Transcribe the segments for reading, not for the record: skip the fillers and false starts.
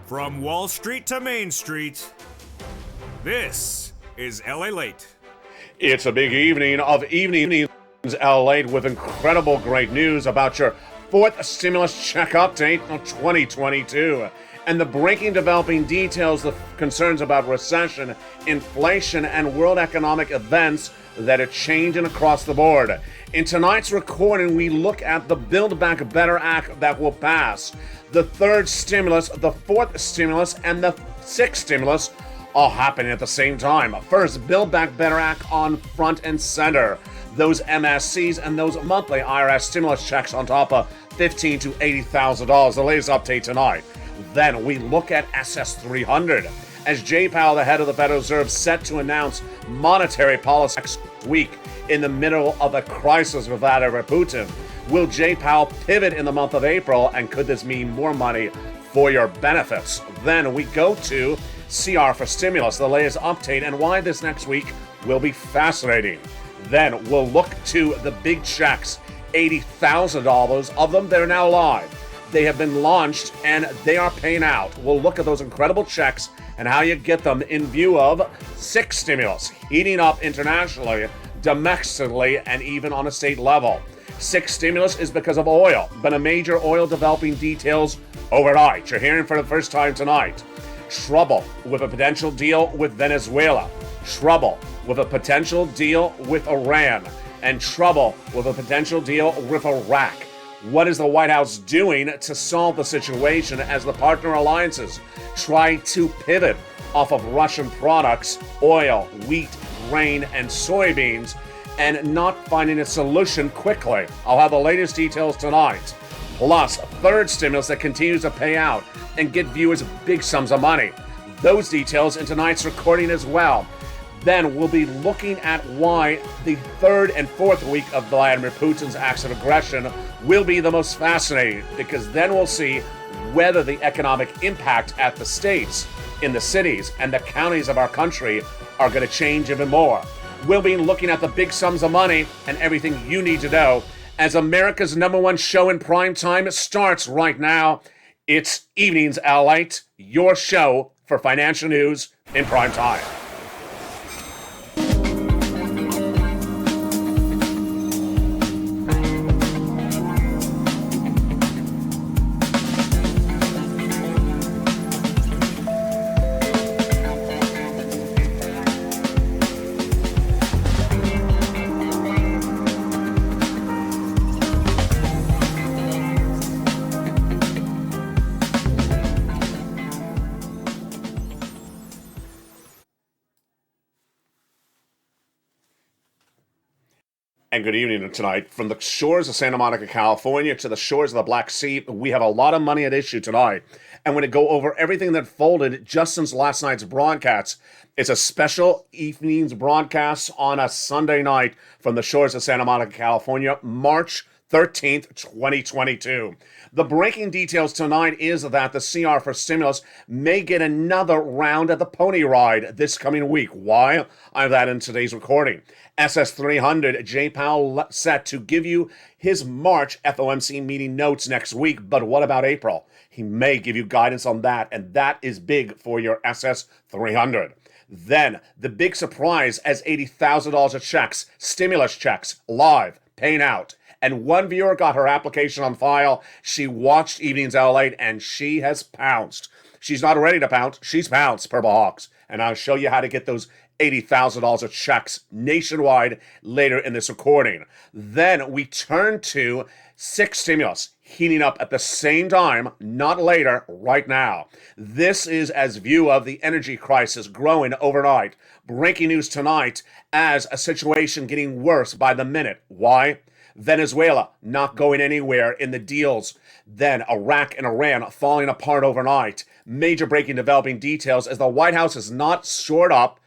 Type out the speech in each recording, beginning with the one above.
From Wall Street to Main Street, this is LALATE. It's a big evening of evenings LALATE with incredible great news about your fourth stimulus check update of 2022 and the breaking developing details of concerns about recession, inflation, and world economic events that are changing across the board. In tonight's recording, we look at the Build Back Better Act that will pass, the third stimulus, the fourth stimulus, and the sixth stimulus all happening at the same time. First, Build Back Better Act on front and center. Those MSCs and those monthly IRS stimulus checks on top of $15,000 to $80,000. The latest update tonight. Then we look at SS 300. As Jay Powell, the head of the Federal Reserve, set to announce monetary policy next week in the middle of a crisis with Vladimir Putin. Will Jay Powell pivot in the month of April, and could this mean more money for your benefits? Then we go to CR for stimulus, the latest update, and why this next week will be fascinating. Then we'll look to the big checks, $80,000 of them, they're now live. They have been launched and they are paying out. We'll look at those incredible checks and how you get them in view of six stimulus, heating up internationally, domestically, and even on a state level. Six stimulus is because of oil, but a major oil developing details overnight. You're hearing for the first time tonight. Trouble with a potential deal with Venezuela. Trouble with a potential deal with Iran. And trouble with a potential deal with Iraq. What is the White House doing to solve the situation as the partner alliances try to pivot off of Russian products, oil, wheat, grain, and soybeans, and not finding a solution quickly? I'll have the latest details tonight. Plus, third stimulus that continues to pay out and get viewers big sums of money. Those details in tonight's recording as well. Then we'll be looking at why the third and fourth week of Vladimir Putin's acts of aggression will be the most fascinating, because then we'll see whether the economic impact at the states, in the cities, and the counties of our country are going to change even more. We'll be looking at the big sums of money and everything you need to know as America's #1 show in prime time starts right now. It's Evenings LALATE, your show for financial news in prime time. And good evening tonight. From the shores of Santa Monica, California to the shores of the Black Sea, we have a lot of money at issue tonight. And we're going to go over everything that folded just since last night's broadcast. It's a special evening's broadcast on a Sunday night from the shores of Santa Monica, California, March 13th, 2022. The breaking details tonight is that the CR for stimulus may get another round at the pony ride this coming week. Why? I have that in today's recording. SS 300, Jay Powell set to give you his March FOMC meeting notes next week, but what about April? He may give you guidance on that, and that is big for your SS 300. Then, the big surprise as $80,000 of checks, stimulus checks, live, paying out. And one viewer got her application on file. She watched Evenings LALATE, and she has pounced. She's not ready to pounce. She's pounced, Purple Hawks. And I'll show you how to get those $80,000 of checks nationwide later in this recording. Then we turn to six stimulus heating up at the same time, not later, right now. This is as view of the energy crisis growing overnight. Breaking news tonight as a situation getting worse by the minute. Why? Venezuela not going anywhere in the deals. Then Iraq and Iran falling apart overnight. Major breaking developing details as the White House has not shored up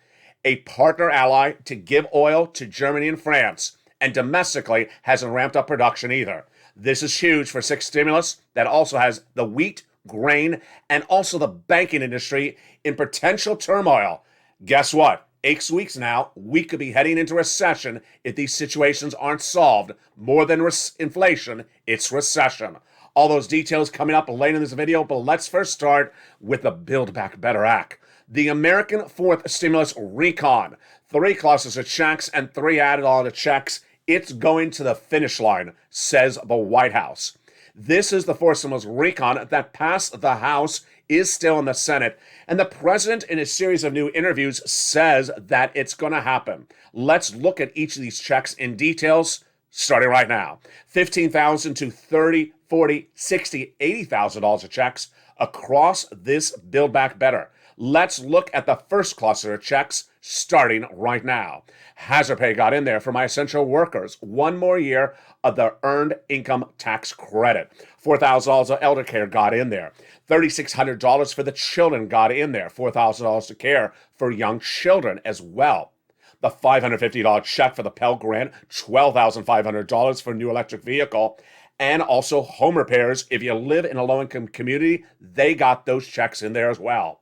a partner ally to give oil to Germany and France, and domestically hasn't ramped up production either. This is huge for six stimulus that also has the wheat, grain, and also the banking industry in potential turmoil. Guess what? 8 weeks now, we could be heading into recession if these situations aren't solved. More than inflation, it's recession. All those details coming up later in this video, but let's first start with the Build Back Better Act. The American Fourth Stimulus Recon. 3 clusters of checks and 3 added on to checks. It's going to the finish line, says the White House. This is the fourth stimulus recon that passed the House, is still in the Senate, and the president in a series of new interviews says that it's going to happen. Let's look at each of these checks in details, starting right now. $15,000 to $30,000, $40,000, $60,000, $80,000 of checks across this Build Back Better. Let's look at the first cluster of checks starting right now. Hazard pay got in there for my essential workers. 1 more year of the earned income tax credit. $4,000 of elder care got in there. $3,600 for the children got in there. $4,000 to care for young children as well. The $550 check for the Pell Grant, $12,500 for a new electric vehicle, and also home repairs. If you live in a low-income community, they got those checks in there as well.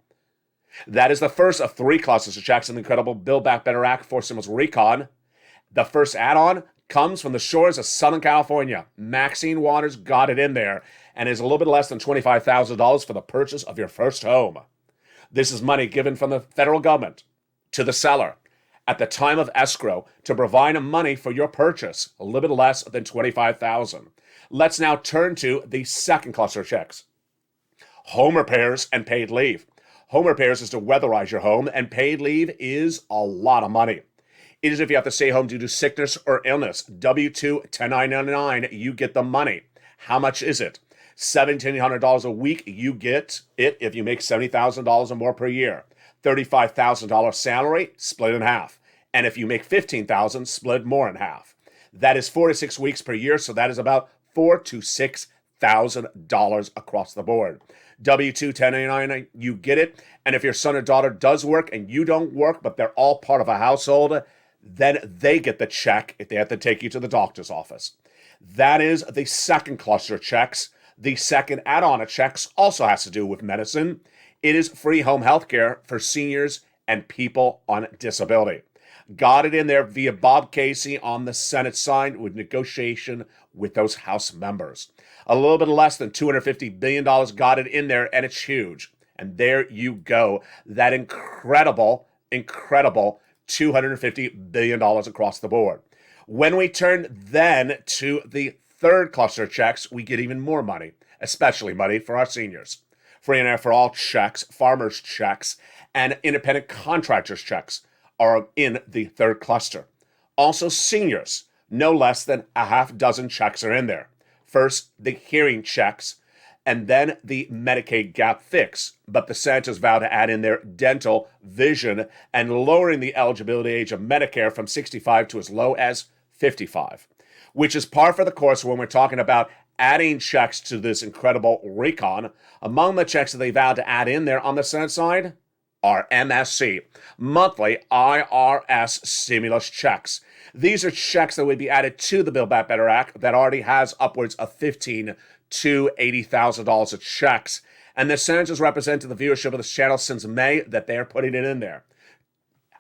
That is the first of 3 clusters of checks in the incredible Build Back Better Act for Stimulus Recon. The first add-on comes from the shores of Southern California. Maxine Waters got it in there and is a little bit less than $25,000 for the purchase of your first home. This is money given from the federal government to the seller at the time of escrow to provide money for your purchase, a little bit less than $25,000. Let's now turn to the second cluster of checks. Home repairs and paid leave. Home repairs is to weatherize your home, and paid leave is a lot of money. It is if you have to stay home due to sickness or illness. W-2, 1099, you get the money. How much is it? $1,700 a week, you get it if you make $70,000 or more per year. $35,000 salary, split in half. And if you make $15,000, split more in half. That is 4 to 6 weeks per year, so that is about $4,000 to $6,000 across the board. W-2, 1099, you get it. And if your son or daughter does work and you don't work, but they're all part of a household, then they get the check if they have to take you to the doctor's office. That is the second cluster of checks. The second add-on of checks also has to do with medicine. It is free home health care for seniors and people on disability. Got it in there via Bob Casey on the Senate side with negotiation with those House members. A little bit less than $250 billion got it in there, and it's huge. And there you go. That incredible $250 billion across the board. When we turn then to the third cluster of checks, we get even more money, especially money for our seniors. Free and air for all checks, farmers checks, and independent contractors checks are in the third cluster. Also seniors, no less than a half dozen checks are in there. First, the hearing checks, and then the Medicaid gap fix. But the Senators vow to add in their dental, vision, and lowering the eligibility age of Medicare from 65 to as low as 55, which is par for the course when we're talking about adding checks to this incredible recon. Among the checks that they vowed to add in there on the Senate side are MSC, monthly IRS stimulus checks. These are checks that would be added to the Build Back Better Act that already has upwards of $15,000 to $80,000 of checks. And the Senators represented the viewership of this channel since May that they're putting it in there.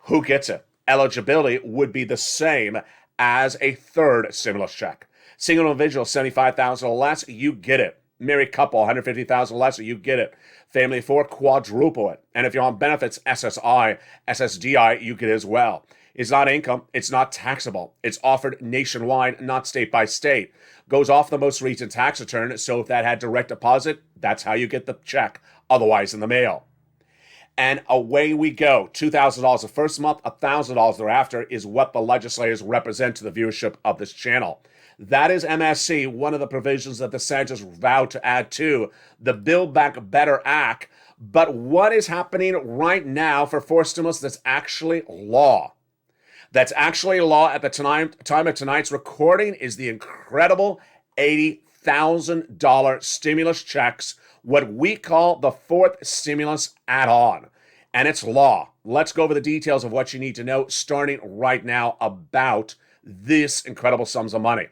Who gets it? Eligibility would be the same as a third stimulus check. Single individual, $75,000 or less, you get it. Married couple, $150,000 or less, you get it. Family of 4, quadruple it. And if you're on benefits, SSI, SSDI, you get it as well. It's not income, it's not taxable. It's offered nationwide, not state by state. Goes off the most recent tax return, so if that had direct deposit, that's how you get the check, otherwise in the mail. And away we go. $2,000 the first month, $1,000 thereafter is what the legislators represent to the viewership of this channel. That is MSC, one of the provisions that the Senators vowed to add to the Build Back Better Act. But what is happening right now for forced stimulus that's actually law? That's actually law at the time of tonight's recording is the incredible $80,000 stimulus checks, what we call the fourth stimulus add-on. And it's law. Let's go over the details of what you need to know starting right now about this incredible sums of money.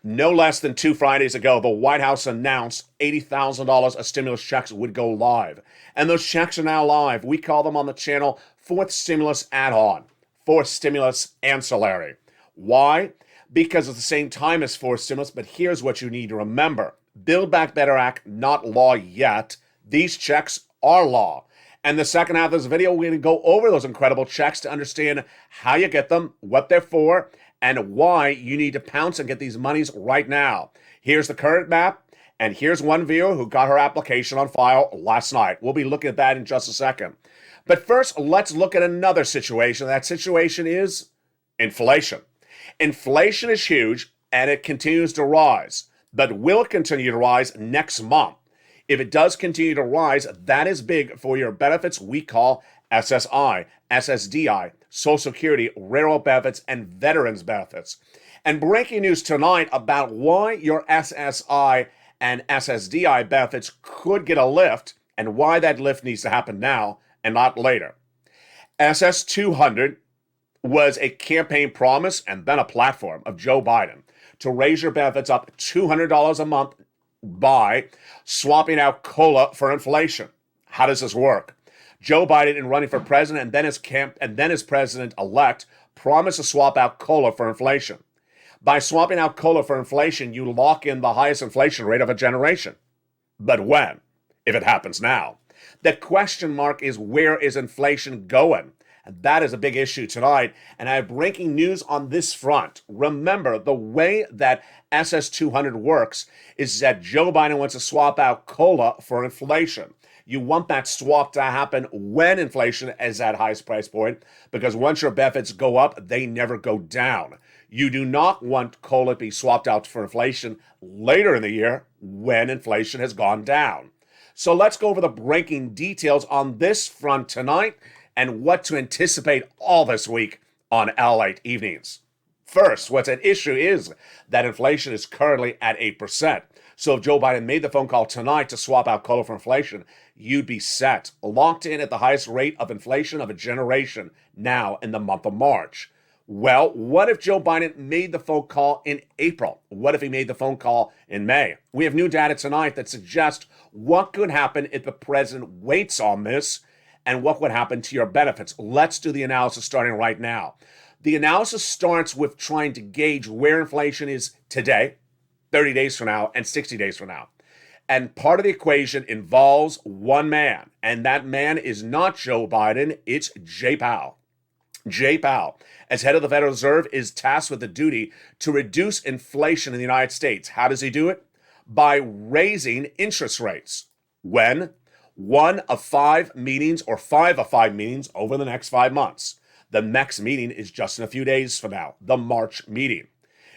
No less than 2 Fridays ago, the White House announced $80,000 of stimulus checks would go live. And those checks are now live. We call them on the channel fourth stimulus add-on, fourth stimulus ancillary. Why? Because it's the same time as fourth stimulus, but here's what you need to remember. Build Back Better Act, not law yet. These checks are law. And the second half of this video, we're going to go over those incredible checks to understand how you get them, what they're for, and why you need to pounce and get these monies right now. Here's the current map, and here's one viewer who got her application on file last night. We'll be looking at that in just a second. But first, let's look at another situation. That situation is inflation. Inflation is huge, and it continues to rise, but will continue to rise next month. If it does continue to rise, that is big for your benefits we call SSI, SSDI, Social Security, railroad benefits, and veterans benefits. And breaking news tonight about why your SSI and SSDI benefits could get a lift and why that lift needs to happen now and not later. SS 200 was a campaign promise and then a platform of Joe Biden to raise your benefits up $200 a month by swapping out COLA for inflation. How does this work? Joe Biden, in running for president and then as president-elect, promised to swap out COLA for inflation. By swapping out COLA for inflation, you lock in the highest inflation rate of a generation. But when? If it happens now. The question mark is, where is inflation going? And that is a big issue tonight. And I have breaking news on this front. Remember, the way that SS 200 works is that Joe Biden wants to swap out COLA for inflation. You want that swap to happen when inflation is at highest price point, because once your benefits go up, they never go down. You do not want COLA to be swapped out for inflation later in the year when inflation has gone down. So let's go over the breaking details on this front tonight and what to anticipate all this week on LALATE evenings. First, what's at issue is that inflation is currently at 8%. So if Joe Biden made the phone call tonight to swap out COLA for inflation, you'd be set, locked in at the highest rate of inflation of a generation now in the month of March. Well, what if Joe Biden made the phone call in April? What if he made the phone call in May? We have new data tonight that suggests what could happen if the president waits on this and what would happen to your benefits. Let's do the analysis starting right now. The analysis starts with trying to gauge where inflation is today, 30 days from now, and 60 days from now. And part of the equation involves one man, and that man is not Joe Biden, it's Jay Powell. Jay Powell, as head of the Federal Reserve, is tasked with the duty to reduce inflation in the United States. How does he do it? By raising interest rates. When? One of five meetings or 5 of 5 meetings over the next 5 months. The next meeting is just in a few days from now, the March meeting.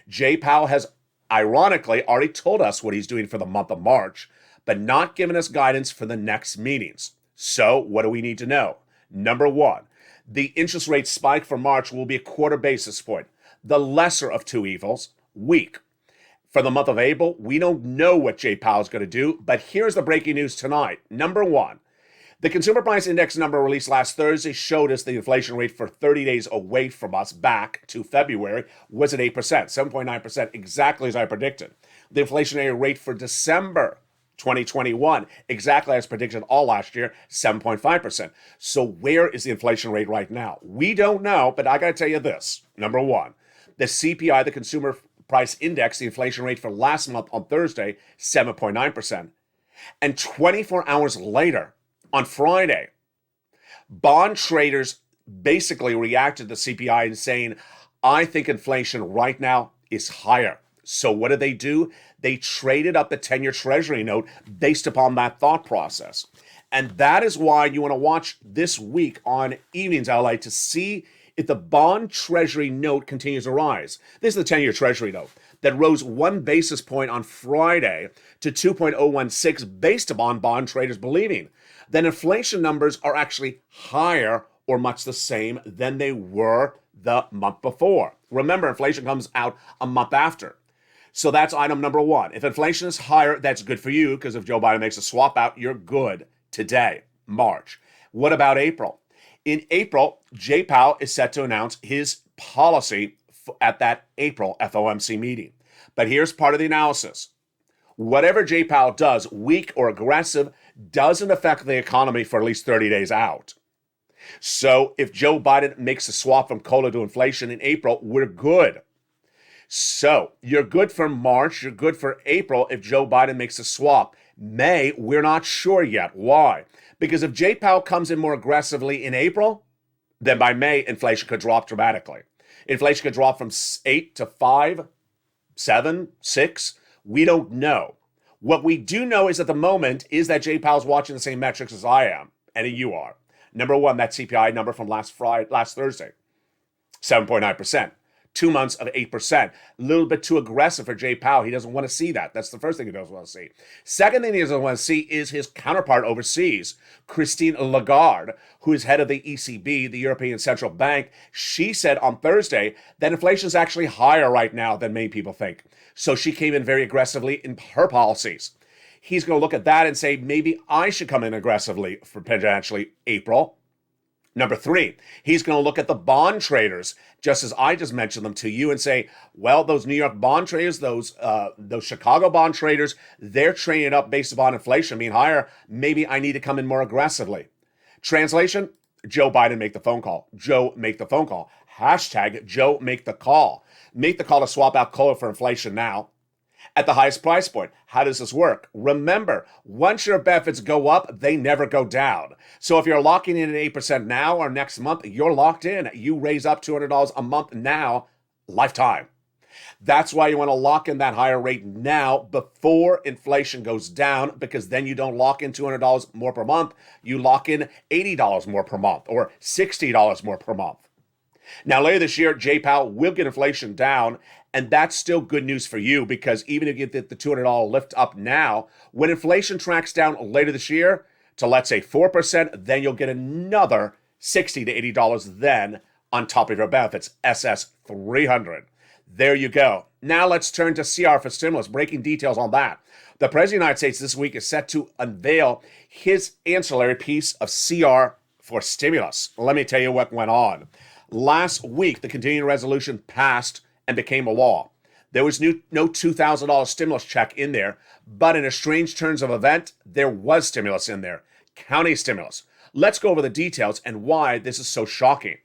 Jay Powell has ironically already told us what he's doing for the month of March, but not given us guidance for the next meetings. So what do we need to know? Number one, the interest rate spike for March will be a 1/4 basis point, the lesser of two evils, weak. For the month of April, we don't know what Jay Powell is going to do, but here's the breaking news tonight. Number one, the Consumer Price Index number released last Thursday showed us the inflation rate for 30 days away from us back to February was at 8%, 7.9%, exactly as I predicted. The inflationary rate for December 2021, exactly as predicted all last year, 7.5%. So where is the inflation rate right now? We don't know, but I got to tell you this. Number one, the CPI, the Consumer Price Index, the inflation rate for last month on Thursday, 7.9%. And 24 hours later, on Friday, bond traders basically reacted to CPI and saying, I think inflation right now is higher. So what did they do? They traded up the 10-year Treasury note based upon that thought process. And that is why you want to watch this week on Evenings LA to see if the bond Treasury note continues to rise. This is the 10-year Treasury note that rose 1 basis point on Friday to 2.016 based upon bond traders believing that inflation numbers are actually higher or much the same than they were the month before. Remember, inflation comes out a month after. So that's item number one. If inflation is higher, that's good for you, because if Joe Biden makes a swap out, you're good today, March. What about April? In April, Jay Powell is set to announce his policy at that April FOMC meeting. But here's part of the analysis. Whatever Jay Powell does, weak or aggressive, doesn't affect the economy for at least 30 days out. So if Joe Biden makes a swap from COLA to inflation in April, we're good. So you're good for March, you're good for April if Joe Biden makes a swap. May, we're not sure yet. Why? Because if Jay Powell comes in more aggressively in April, then by May, inflation could drop dramatically. Inflation could drop from 8 to 5, 7, 6. We don't know. What we do know is at the moment is that Jay Powell's watching the same metrics as I am, and you are. Number one, that CPI number from last Thursday, 7.9%. 2 months of 8%. A little bit too aggressive for Jay Powell. He doesn't want to see that. That's the first thing he doesn't want to see. Second thing he doesn't want to see is his counterpart overseas, Christine Lagarde, who is head of the ECB, the European Central Bank. She said on Thursday that inflation is actually higher right now than many people think. So she came in very aggressively in her policies. He's going to look at that and say, maybe I should come in aggressively for potentially April. Number three, he's going to look at the bond traders, just as I just mentioned them to you, and say, well, those New York bond traders, those Chicago bond traders, they're trading up based upon inflation being higher. Maybe I need to come in more aggressively. Translation, Joe Biden make the phone call. Joe make the phone call. Hashtag Joe make the call. Make the call to swap out coal for inflation now. At the highest price point. How does this work? Remember, once your benefits go up, they never go down. So if you're locking in at 8% now or next month, you're locked in. You raise up $200 a month now, lifetime. That's why you want to lock in that higher rate now before inflation goes down, because then you don't lock in $200 more per month. You lock in $80 more per month or $60 more per month. Now, later this year, Jay Powell will get inflation down, and that's still good news for you, because even if you get the $200 lift up now, when inflation tracks down later this year to, let's say, 4%, then you'll get another $60 to $80 then on top of your benefits, SS 300. There you go. Now let's turn to CR for stimulus, breaking details on that. The President of the United States this week is set to unveil his ancillary piece of CR for stimulus. Let me tell you what went on. Last week, the continuing resolution passed and became a law. There was no $2,000 stimulus check in there, but in a strange turns of event, there was stimulus in there, county stimulus. Let's go over the details and why this is so shocking.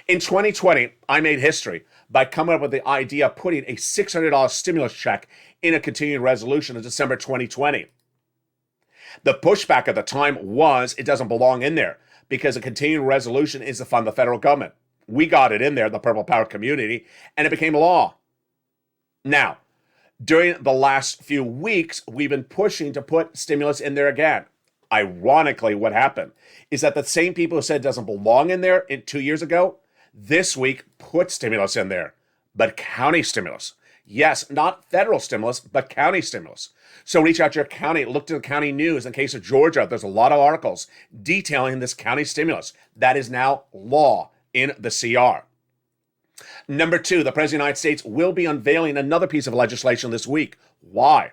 In 2020, I made history by coming up with the idea of putting a $600 stimulus check in a continuing resolution in December 2020. The pushback at the time was it doesn't belong in there, because a continuing resolution is to fund the federal government. We got it in there, the Purple Power community, and it became law. Now, during the last few weeks, we've been pushing to put stimulus in there again. Ironically, what happened is that the same people who said it doesn't belong in there 2 years ago, this week put stimulus in there, but county stimulus. Yes, not federal stimulus, but county stimulus. So reach out to your county, look to the county news. In case of Georgia, there's a lot of articles detailing this county stimulus. That is now law in the CR. Number two, the President of the United States will be unveiling another piece of legislation this week. Why?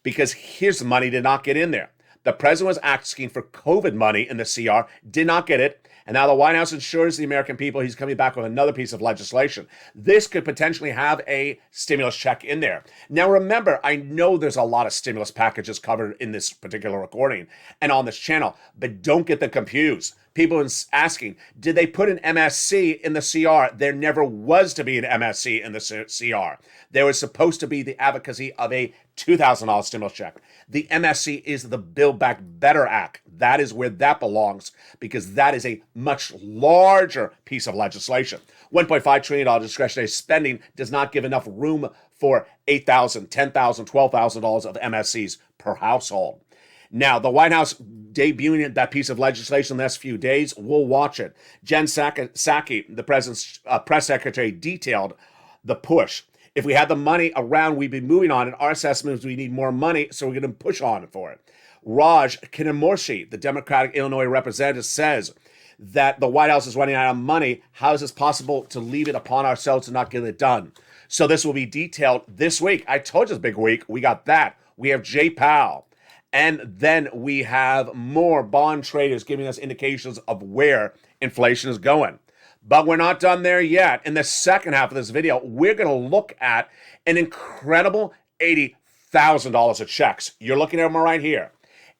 Because his money did not get in there. The president was asking for COVID money in the CR, did not get it. And now the White House assures the American people he's coming back with another piece of legislation. This could potentially have a stimulus check in there. Now remember, I know there's a lot of stimulus packages covered in this particular recording and on this channel, but don't get them confused. People are asking, did they put an MSC in the CR? There never was to be an MSC in the CR. There was supposed to be the advocacy of a $2,000 stimulus check. The MSC is the Build Back Better Act. That is where that belongs, because that is a much larger piece of legislation. $1.5 trillion discretionary spending does not give enough room for $8,000, $10,000, $12,000 of MSCs per household. Now, the White House debuting that piece of legislation in the next few days. We'll watch it. Jen Psaki, the president's press secretary, detailed the push. If we had the money around, we'd be moving on. And our assessment is we need more money, so we're going to push on for it. Raj Kinamorshi, the Democratic Illinois representative, says that the White House is running out of money. How is this possible to leave it upon ourselves to not get it done? So this will be detailed this week. I told you it's a big week. We got that. We have Jay Powell. And then we have more bond traders giving us indications of where inflation is going. But we're not done there yet. In the second half of this video, we're going to look at an incredible $80,000 of checks. You're looking at them right here.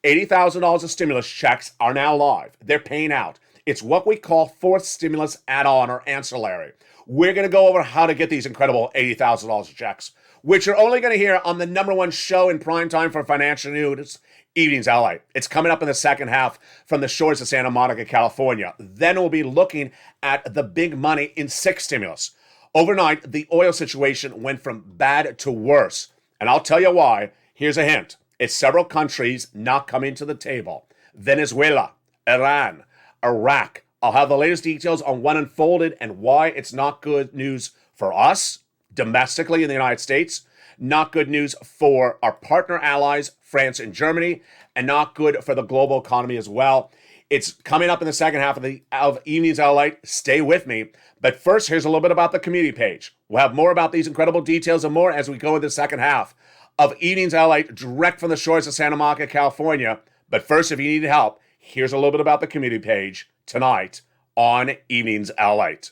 $80,000 of stimulus checks are now live. They're paying out. It's what we call fourth stimulus add-on or ancillary. we're going to go over how to get these incredible $80,000 checks, which you're only going to hear on the #1 show in prime time for financial news, Evenings LA. It's coming up in the second half from the shores of Santa Monica, California. Then we'll be looking at the big money in 6 stimulus. Overnight, the oil situation went from bad to worse. And I'll tell you why. Here's a hint. It's several countries not coming to the table. Venezuela, Iran, Iraq. I'll have the latest details on what unfolded and why it's not good news for us domestically in the United States, not good news for our partner allies, France and Germany, and not good for the global economy as well. It's coming up in the second half of Evenings LALATE. Stay with me. But first, here's a little bit about the community page. We'll have more about these incredible details and more as we go into the second half of Evenings LALATE, direct from the shores of Santa Monica, California. But first, if you need help, here's a little bit about the community page tonight on Evenings LALATE.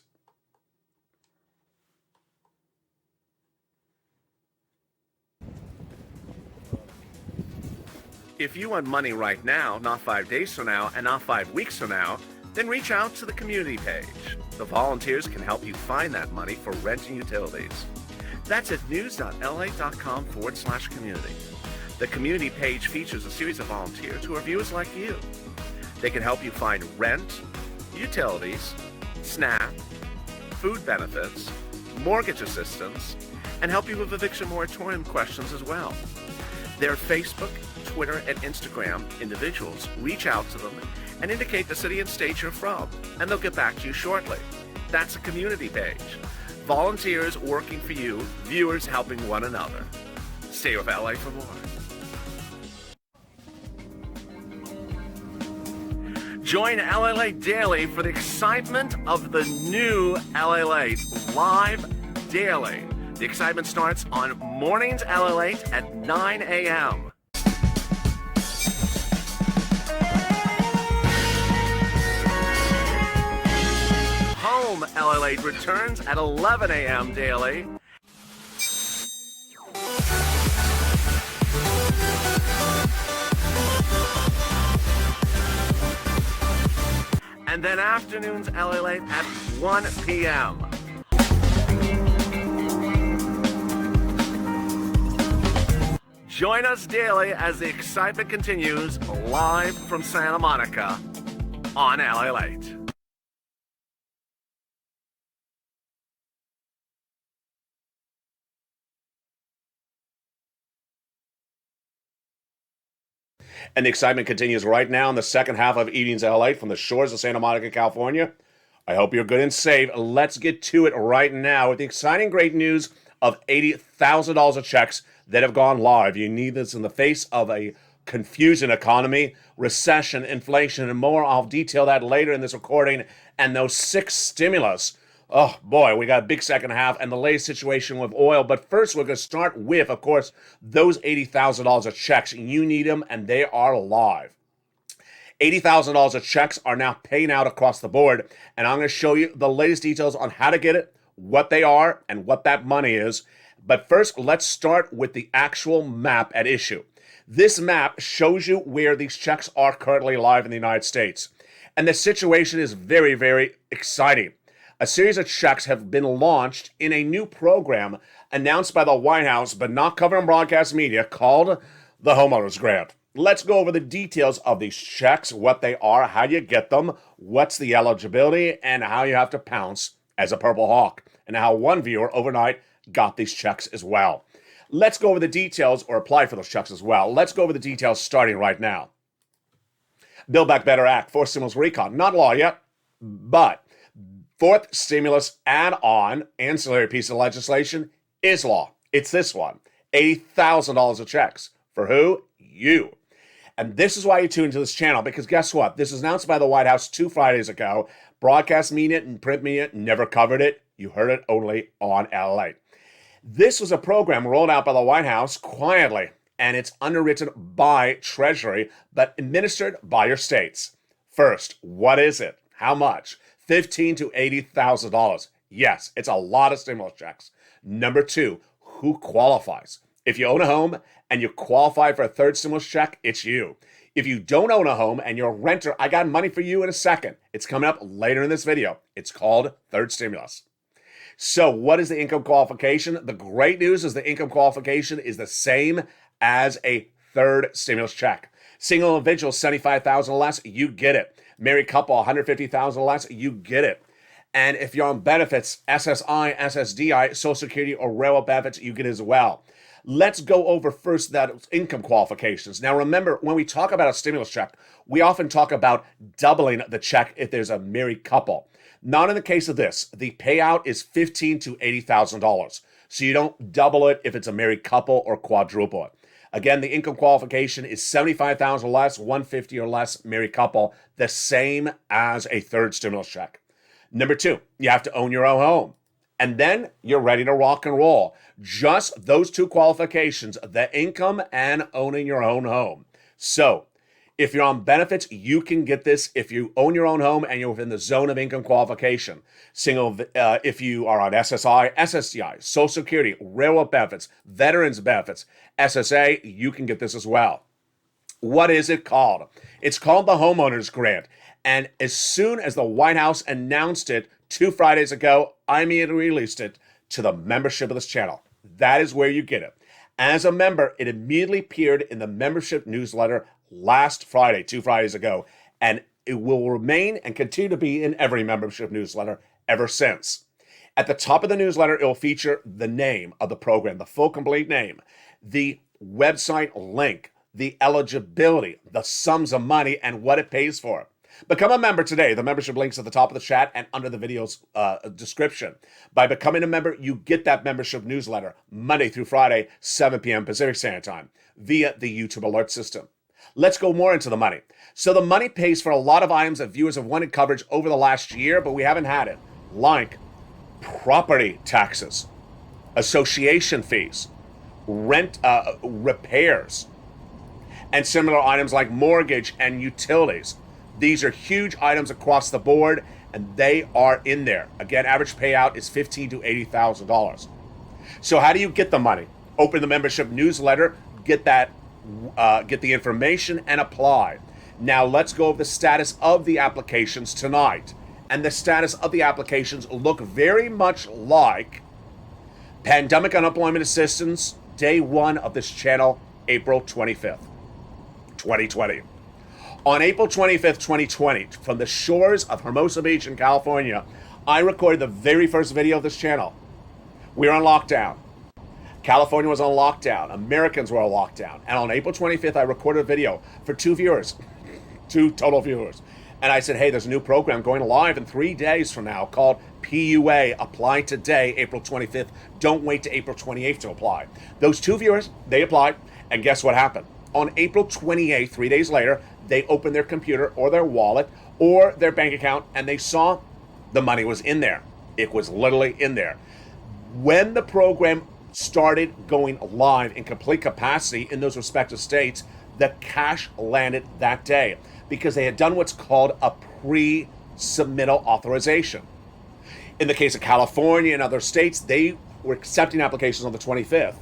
If you want money right now, not 5 days from now, and not 5 weeks from now, then reach out to the community page. The volunteers can help you find that money for rent and utilities. That's at news.la.com/community. The community page features a series of volunteers who are viewers like you. They can help you find rent, utilities, SNAP, food benefits, mortgage assistance, and help you with eviction moratorium questions as well. Their Facebook, Twitter, and Instagram individuals reach out to them and indicate the city and state you're from, and they'll get back to you shortly. That's a community page. Volunteers working for you, viewers helping one another. Stay with LA for more. Join LALATE daily for the excitement of the new LALATE live daily. The excitement starts on mornings LALATE at 9 a.m. Home LALATE returns at 11 a.m. daily. And then afternoons LALATE at 1 p.m. Join us daily as the excitement continues live from Santa Monica on LALATE. And the excitement continues right now in the second half of Evenings LALATE from the shores of Santa Monica, California. I hope you're good and safe. Let's get to it right now with the exciting great news of $80,000 of checks that have gone live. You need this in the face of a confusing economy, recession, inflation, and more. I'll detail that later in this recording. And those 6 stimulus. Oh boy, we got a big second half and the latest situation with oil. But first, we're going to start with, of course, those $80,000 of checks. You need them, and they are live. $80,000 of checks are now paying out across the board, and I'm going to show you the latest details on how to get it, what they are, and what that money is. But first, let's start with the actual map at issue. This map shows you where these checks are currently live in the United States. And the situation is very, very exciting. A series of checks have been launched in a new program announced by the White House, but not covered in broadcast media, called the Homeowners Grant. Let's go over the details of these checks, what they are, how you get them, what's the eligibility, and how you have to pounce as a Purple Hawk, and how one viewer overnight got these checks as well. Let's go over the details, or apply for those checks as well. Let's go over the details starting right now. Build Back Better Act, fourth stimulus recon, not law yet, but fourth stimulus add-on ancillary piece of legislation is law. It's this one, $80,000 of checks. For who? You. And this is why you tune into this channel, because guess what? This was announced by the White House 2 Fridays ago. Broadcast media and print media never covered it. You heard it only on LALATE. This was a program rolled out by the White House quietly, and it's underwritten by Treasury, but administered by your states. First, what is it? How much? $15,000 to $80,000. Yes, it's a lot of stimulus checks. Number 2, who qualifies? If you own a home and you qualify for a third stimulus check, it's you. If you don't own a home and you're a renter, I got money for you in a second. It's coming up later in this video. It's called third stimulus. So what is the income qualification? The great news is the income qualification is the same as a third stimulus check. Single individual, $75,000 or less, you get it. Married couple, $150,000 or less, you get it. And if you're on benefits, SSI, SSDI, Social Security, or railroad benefits, you get it as well. Let's go over first that income qualifications. Now, remember, when we talk about a stimulus check, we often talk about doubling the check if there's a married couple. Not in the case of this. The payout is $15,000 to $80,000. So you don't double it if it's a married couple or quadruple it. Again, the income qualification is $75,000 or less, $150,000 or less, married couple, the same as a third stimulus check. Number two, you have to own your own home. And then you're ready to rock and roll. Just those two qualifications, the income and owning your own home. So if you're on benefits, you can get this if you own your own home and you're within the zone of income qualification. If you are on SSI, SSDI, Social Security, railroad benefits, veterans benefits, SSA, you can get this as well. What is it called? It's called the Homeowners Grant. And as soon as the White House announced it 2 Fridays ago, I immediately released it to the membership of this channel. That is where you get it. As a member, it immediately appeared in the membership newsletter last Friday, 2 Fridays ago, and it will remain and continue to be in every membership newsletter ever since. At the top of the newsletter, it will feature the name of the program, the full complete name, the website link, the eligibility, the sums of money, and what it pays for. Become a member today. The membership link's at the top of the chat and under the video's description. By becoming a member, you get that membership newsletter Monday through Friday, 7 p.m. Pacific Standard Time via the YouTube alert system. Let's go more into the money. So the money pays for a lot of items that viewers have wanted coverage over the last year, but we haven't had it, like property taxes, association fees, rent, repairs, and similar items like mortgage and utilities. These are huge items across the board, and they are in there. Again, average payout is $15,000 to $80,000. So how do you get the money? Open the membership newsletter, get the information, and apply. Now let's go over the status of the applications tonight. And the status of the applications look very much like Pandemic Unemployment Assistance, Day 1 of this channel, April 25th, 2020. On April 25th, 2020, from the shores of Hermosa Beach in California, I recorded the very first video of this channel. We were on lockdown. California was on lockdown. Americans were on lockdown. And on April 25th, I recorded a video for 2 viewers, 2 total viewers. And I said, hey, there's a new program going live in 3 days from now called PUA. Apply today, April 25th. Don't wait to April 28th to apply. Those 2 viewers, they applied. And guess what happened? On April 28th, 3 days later, they opened their computer or their wallet or their bank account, and they saw the money was in there. It was literally in there. When the program started going live in complete capacity in those respective states, the cash landed that day because they had done what's called a pre-submittal authorization. In the case of California and other states, they were accepting applications on the 25th.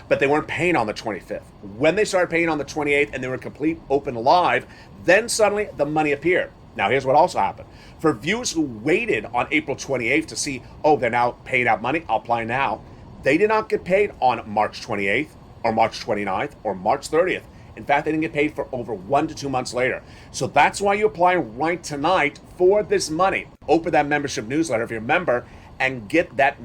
But they weren't paying on the 25th. When they started paying on the 28th and they were complete open live, then suddenly the money appeared. Now here's what also happened. For viewers who waited on April 28th to see, oh, they're now paying out money, I'll apply now. They did not get paid on March 28th or March 29th or March 30th. In fact, they didn't get paid for over 1 to 2 months later. So that's why you apply right tonight for this money. Open that membership newsletter if you're a member and get that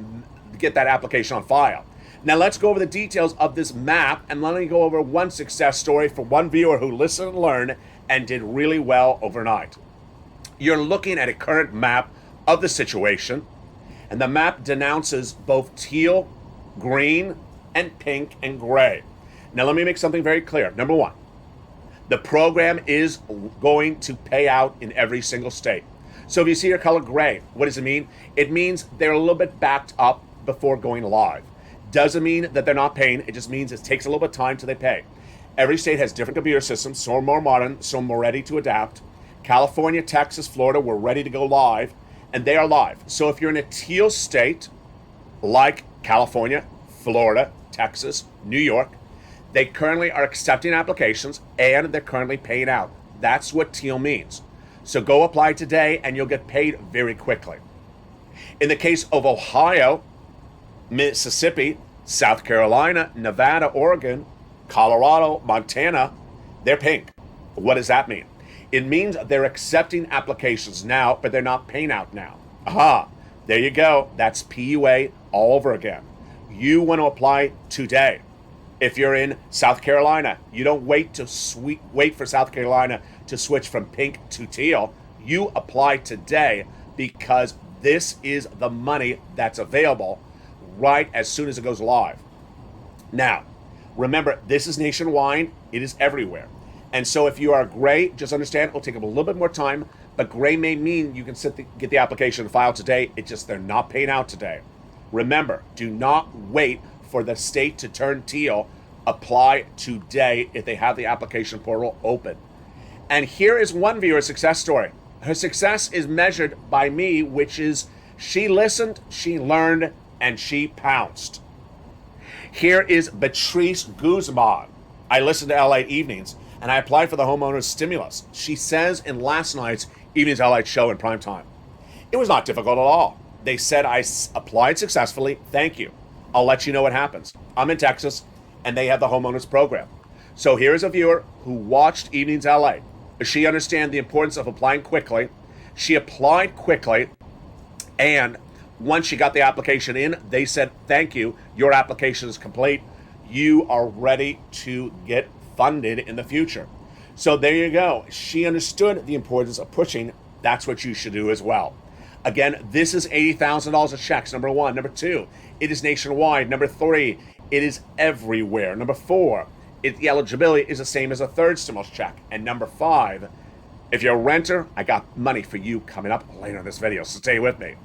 application on file. Now let's go over the details of this map, and let me go over one success story for one viewer who listened and learned and did really well overnight. You're looking at a current map of the situation, and the map denounces both teal, green, and pink and gray. Now let me make something very clear. Number one, the program is going to pay out in every single state. So if you see your color gray, what does it mean? It means they're a little bit backed up before going live. Doesn't mean that they're not paying. It just means it takes a little bit of time till they pay. Every state has different computer systems. Some are more modern, some more ready to adapt. California, Texas, Florida were ready to go live, and they are live. So if you're in a teal state, like California, Florida, Texas, New York, they currently are accepting applications, and they're currently paying out. That's what teal means. So go apply today, and you'll get paid very quickly. In the case of Ohio, Mississippi, South Carolina, Nevada, Oregon, Colorado, Montana, they're pink. What does that mean? It means they're accepting applications now, but they're not paying out now. Aha, there you go. That's PUA all over again. You want to apply today. If you're in South Carolina, you don't wait for South Carolina to switch from pink to teal. You apply today because this is the money that's available right as soon as it goes live. Now, remember, this is nationwide. It is everywhere. And so if you are gray, just understand it will take up a little bit more time, but gray may mean you can get the application filed today. It's just they're not paying out today. Remember, do not wait for the state to turn teal. Apply today if they have the application portal open. And here is one viewer's success story. Her success is measured by me, which is she listened, she learned, and she pounced. Here is Patrice Guzman. I listened to LALATE evenings, and I applied for the homeowner's stimulus. She says in last night's Evenings LALATE show in prime time. It was not difficult at all. They said I applied successfully. Thank you. I'll let you know what happens. I'm in Texas, and they have the homeowner's program. So here is a viewer who watched Evenings LALATE. She understands the importance of applying quickly. She applied quickly, and once she got the application in, they said, thank you, your application is complete. You are ready to get funded in the future. So there you go. She understood the importance of pushing. That's what you should do as well. Again, this is $80,000 of checks, number one. Number two, it is nationwide. Number three, it is everywhere. Number four, the eligibility is the same as a third stimulus check. And number five, if you're a renter, I got money for you coming up later in this video, so stay with me.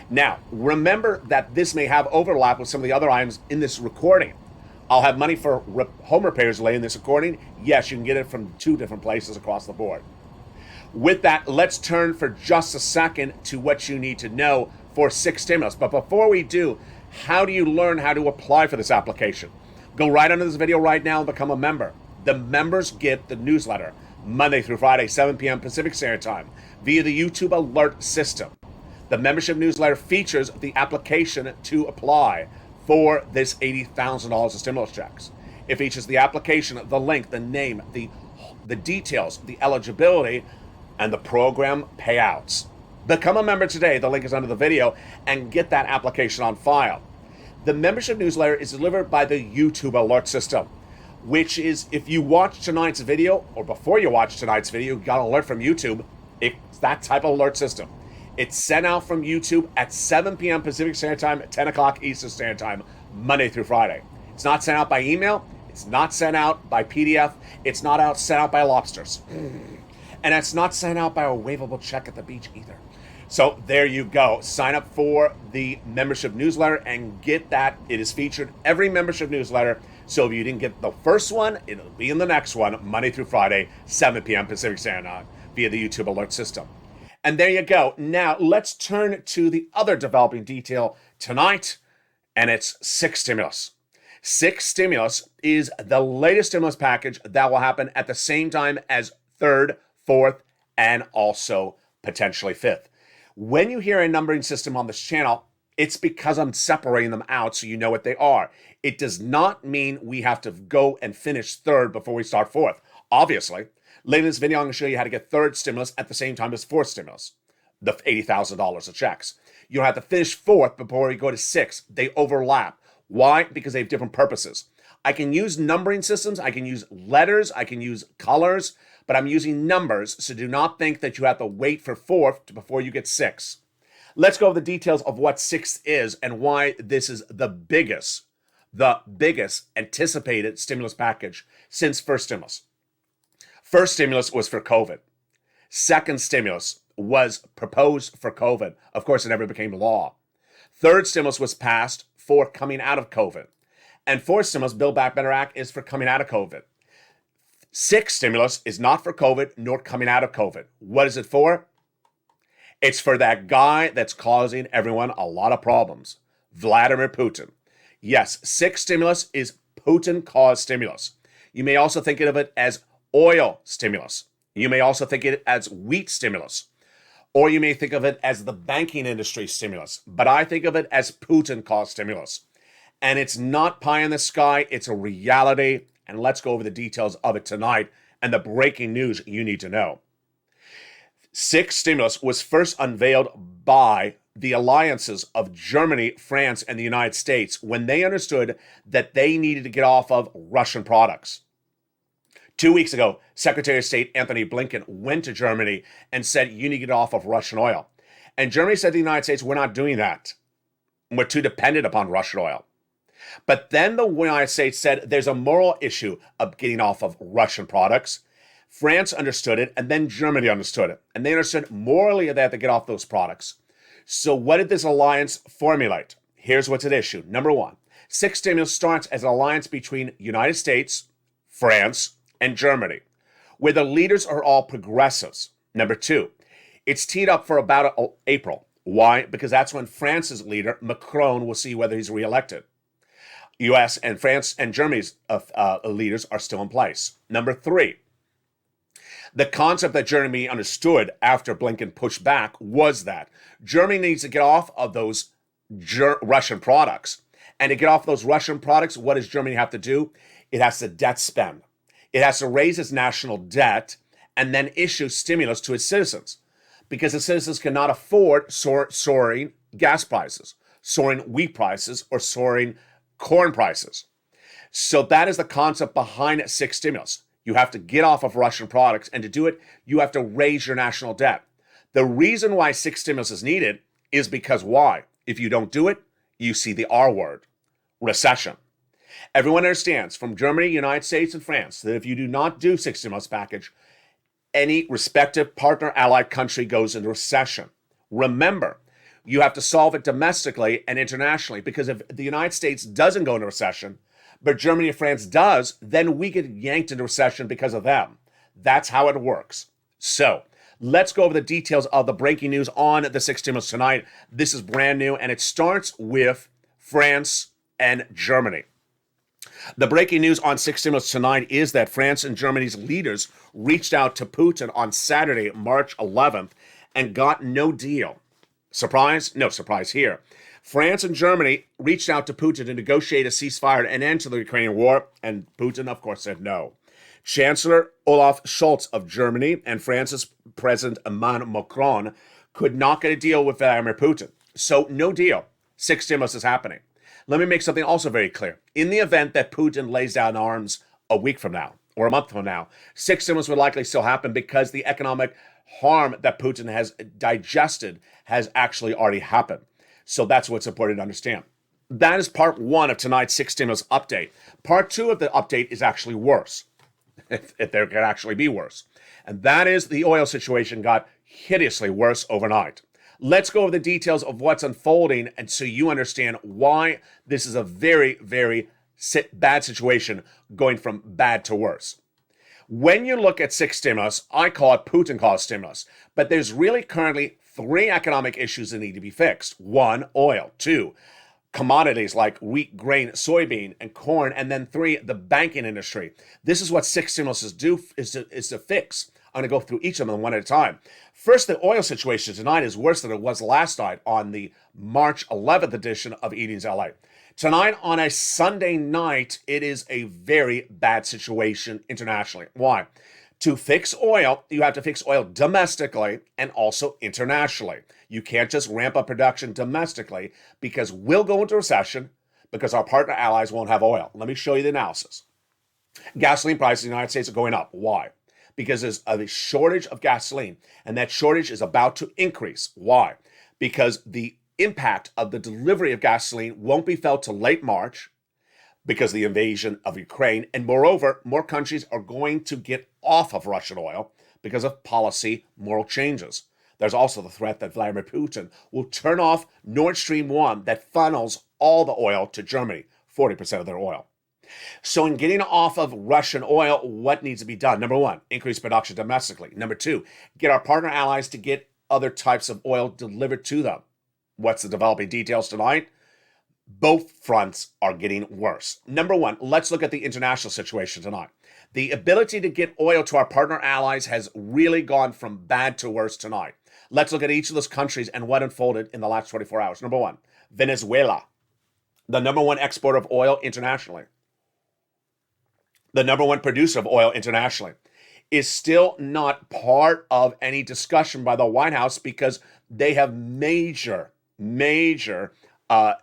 Now, remember that this may have overlap with some of the other items in this recording. I'll have money for home repairs later in this recording. Yes, you can get it from 2 different places across the board. With that, let's turn for just a second to what you need to know for 6 stimulus. But before we do, how do you learn how to apply for this application? Go right under this video right now and become a member. The members get the newsletter Monday through Friday, 7 p.m. Pacific Standard Time via the YouTube alert system. The membership newsletter features the application to apply for this $80,000 of stimulus checks. It features the application, the link, the name, the details, the eligibility, and the program payouts. Become a member today. The link is under the video, and get that application on file. The membership newsletter is delivered by the YouTube alert system, which is, if you watch tonight's video, or before you watch tonight's video, you got an alert from YouTube. It's that type of alert system. It's sent out from YouTube at 7 p.m. Pacific Standard Time, 10 o'clock Eastern Standard Time, Monday through Friday. It's not sent out by email. It's not sent out by PDF. It's not sent out by lobsters. And it's not sent out by a waivable check at the beach either. So there you go. Sign up for the membership newsletter and get that. It is featured every membership newsletter. So if you didn't get the first one, it'll be in the next one, Monday through Friday, 7 p.m. Pacific Standard Time, via the YouTube alert system. And there you go. Now let's turn to the other developing detail tonight, and it's 6 stimulus. 6 stimulus is the latest stimulus package that will happen at the same time as 3rd, 4th, and also potentially 5th. When you hear a numbering system on this channel, it's because I'm separating them out so you know what they are. It does not mean we have to go and finish 3rd before we start 4th. Obviously, later in this video, I'm going to show you how to get 3rd stimulus at the same time as 4th stimulus, the $80,000 of checks. You don't have to finish 4th before we go to 6th. They overlap. Why? Because they have different purposes. I can use numbering systems. I can use letters. I can use colors, but I'm using numbers, so do not think that you have to wait for 4th before you get 6th. Let's go over the details of what 6th is and why this is the biggest anticipated stimulus package since 1st stimulus. 1st stimulus was for COVID. 2nd stimulus was proposed for COVID. Of course, it never became law. 3rd stimulus was passed for coming out of COVID. And 4th stimulus, Build Back Better Act, is for coming out of COVID. 6th stimulus is not for COVID nor coming out of COVID. What is it for? It's for that guy that's causing everyone a lot of problems, Vladimir Putin. Yes, 6th stimulus is Putin-caused stimulus. You may also think of it as oil stimulus. You may also think of it as wheat stimulus. Or you may think of it as the banking industry stimulus, but I think of it as Putin-caused stimulus. And it's not pie in the sky, it's a reality. And let's go over the details of it tonight and the breaking news you need to know. Sixth stimulus was first unveiled by the alliances of Germany, France, and the United States when they understood that they needed to get off of Russian products. 2 weeks ago, Secretary of State Anthony Blinken went to Germany and said, you need to get off of Russian oil. And Germany said to the United States, we're not doing that. We're too dependent upon Russian oil. But then the United States said there's a moral issue of getting off of Russian products. France understood it, and then Germany understood it. And they understood morally they have to get off those products. So what did this alliance formulate? Here's what's at issue. Number one, sixth stimulus starts as an alliance between United States, France, and Germany, where the leaders are all progressives. Number two, it's teed up for about April. Why? Because that's when France's leader, Macron, will see whether he's reelected. U.S. and France and Germany's leaders are still in place. Number three, the concept that Germany understood after Blinken pushed back was that Germany needs to get off of those Russian products. And to get off those Russian products, what does Germany have to do? It has to debt spend. It has to raise its national debt and then issue stimulus to its citizens because the citizens cannot afford soaring gas prices, soaring wheat prices, or soaring corn prices. So that is the concept behind sixth stimulus. You have to get off of Russian products, and to do it, you have to raise your national debt. The reason why sixth stimulus is needed is because why? If you don't do it, you see the R word, recession. Everyone understands from Germany, United States, and France that if you do not do sixth stimulus package, any respective partner allied country goes into recession. Remember, you have to solve it domestically and internationally, because if the United States doesn't go into recession, but Germany and France does, then we get yanked into recession because of them. That's how it works. So let's go over the details of the breaking news on the sixth stimulus tonight. This is brand new, and it starts with France and Germany. The breaking news on sixth stimulus tonight is that France and Germany's leaders reached out to Putin on Saturday, March 11th, and got no deal. Surprise? No surprise here. France and Germany reached out to Putin to negotiate a ceasefire and an end to the Ukrainian war, and Putin, of course, said no. Chancellor Olaf Scholz of Germany and France's President Emmanuel Macron could not get a deal with Vladimir Putin. So no deal. Sixth stimulus is happening. Let me make something also very clear. In the event that Putin lays down arms a week from now or a month from now, sixth stimulus would likely still happen because the economic harm that Putin has digested has actually already happened. So that's what's important to understand. That is part one of tonight's sixth stimulus update. Part two of the update is actually worse, if there can actually be worse. And that is the oil situation got hideously worse overnight. Let's go over the details of what's unfolding, and so you understand why this is a very, very bad situation going from bad to worse. When you look at sixth stimulus, I call it Putin-caused stimulus, but there's really currently three economic issues that need to be fixed. One, oil. Two, commodities like wheat, grain, soybean, and corn. And then three, the banking industry. This is what sixth stimulus is to fix. I'm going to go through each of them one at a time. First, the oil situation tonight is worse than it was last night on the March 11th edition of Evenings LA. Tonight on a Sunday night, it is a very bad situation internationally. Why? To fix oil, you have to fix oil domestically and also internationally. You can't just ramp up production domestically because we'll go into recession because our partner allies won't have oil. Let me show you the analysis. Gasoline prices in the United States are going up. Why? Because there's a shortage of gasoline, and that shortage is about to increase. Why? Because the impact of the delivery of gasoline won't be felt till late March because of the invasion of Ukraine. And moreover, more countries are going to get off of Russian oil because of policy moral changes. There's also the threat that Vladimir Putin will turn off Nord Stream 1 that funnels all the oil to Germany, 40% of their oil. So in getting off of Russian oil, what needs to be done? Number one, increase production domestically. Number two, get our partner allies to get other types of oil delivered to them. What's the developing details tonight? Both fronts are getting worse. Number one, let's look at the international situation tonight. The ability to get oil to our partner allies has really gone from bad to worse tonight. Let's look at each of those countries and what unfolded in the last 24 hours. Number one, Venezuela, the number one exporter of oil internationally, the number one producer of oil internationally, is still not part of any discussion by the White House because they have major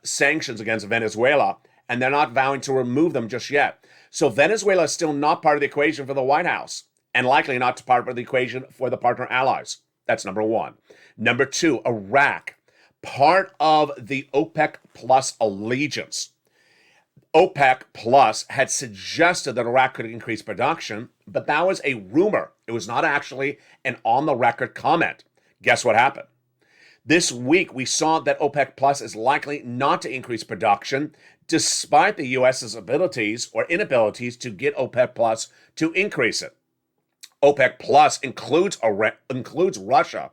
sanctions against Venezuela, and they're not vowing to remove them just yet. So Venezuela is still not part of the equation for the White House, and likely not part of the equation for the partner allies. That's number one. Number two, Iraq, part of the OPEC Plus allegiance. OPEC Plus had suggested that Iraq could increase production, but that was a rumor. It was not actually an on-the-record comment. Guess what happened? This week, we saw that OPEC Plus is likely not to increase production, despite the U.S.'s abilities or inabilities to get OPEC Plus to increase it. OPEC Plus includes Russia.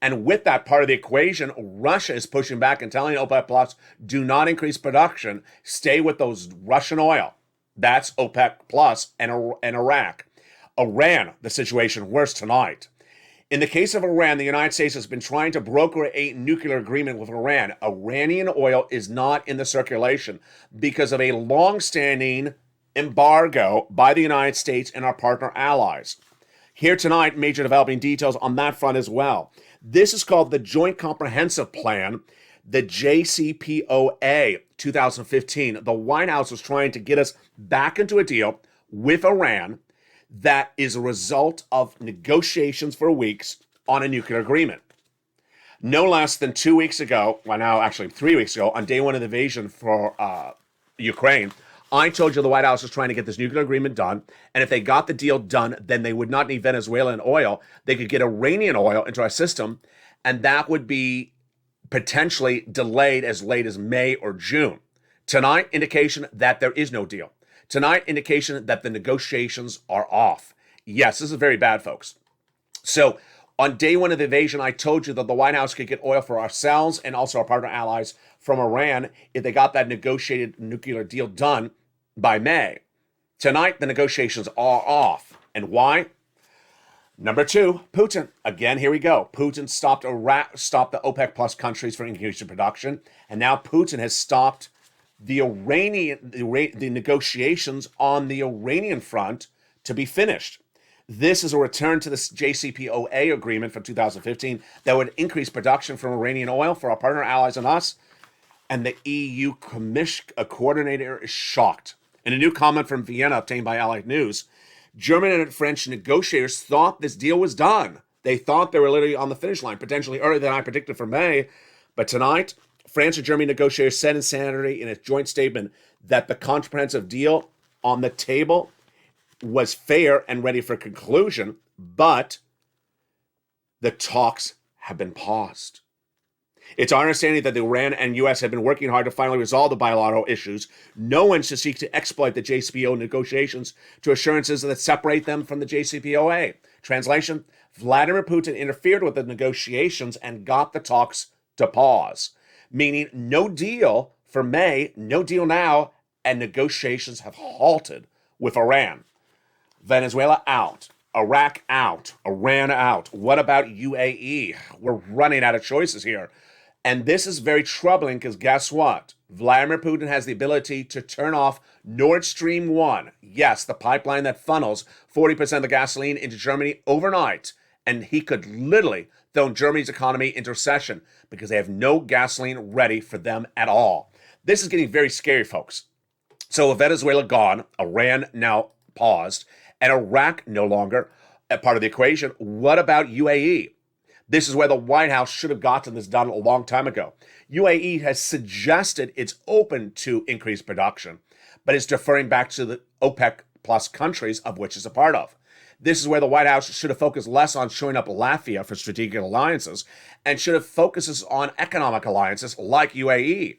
And with that part of the equation, Russia is pushing back and telling OPEC Plus, do not increase production, stay with those Russian oil. That's OPEC Plus and Iraq. Iran, the situation worse tonight. In the case of Iran, the United States has been trying to broker a nuclear agreement with Iran. Iranian oil is not in the circulation because of a long-standing embargo by the United States and our partner allies. Here tonight, major developing details on that front as well. This is called the Joint Comprehensive Plan, the JCPOA 2015. The White House was trying to get us back into a deal with Iran that is a result of negotiations for weeks on a nuclear agreement. No less than 2 weeks ago, well now actually 3 weeks ago, on day one of the invasion for Ukraine, I told you the White House was trying to get this nuclear agreement done, and if they got the deal done, then they would not need Venezuelan oil. They could get Iranian oil into our system, and that would be potentially delayed as late as May or June. Tonight, indication that there is no deal. Tonight, indication that the negotiations are off. Yes, this is very bad, folks. So, on day one of the invasion, I told you that the White House could get oil for ourselves and also our partner allies from Iran if they got that negotiated nuclear deal done by May. Tonight, the negotiations are off. And why? Number two, Putin. Again, here we go. Putin stopped the OPEC Plus countries from increasing production, and now Putin has stopped the negotiations on the Iranian front to be finished. This is a return to the JCPOA agreement from 2015 that would increase production from Iranian oil for our partner allies and us. And the EU coordinator is shocked. In a new comment from Vienna obtained by Allied News, German and French negotiators thought this deal was done. They thought they were literally on the finish line, potentially earlier than I predicted for May. But tonight, France and German negotiators said in Saturday in a joint statement that the comprehensive deal on the table was fair and ready for conclusion, but the talks have been paused. It's our understanding that the Iran and U.S. have been working hard to finally resolve the bilateral issues. No one should seek to exploit the JCPOA negotiations to assurances that separate them from the JCPOA. Translation, Vladimir Putin interfered with the negotiations and got the talks to pause, meaning no deal for May, no deal now, and negotiations have halted with Iran. Venezuela out. Iraq out. Iran out. What about UAE? We're running out of choices here. And this is very troubling because guess what? Vladimir Putin has the ability to turn off Nord Stream 1. Yes, the pipeline that funnels 40% of the gasoline into Germany overnight. And he could literally throw Germany's economy into recession because they have no gasoline ready for them at all. This is getting very scary, folks. So with Venezuela gone, Iran now paused, and Iraq no longer a part of the equation, what about UAE? This is where the White House should have gotten this done a long time ago. UAE has suggested it's open to increased production, but it's deferring back to the OPEC Plus countries, of which it's a part of. This is where the White House should have focused less on showing up Latvia for strategic alliances and should have focuses on economic alliances like UAE.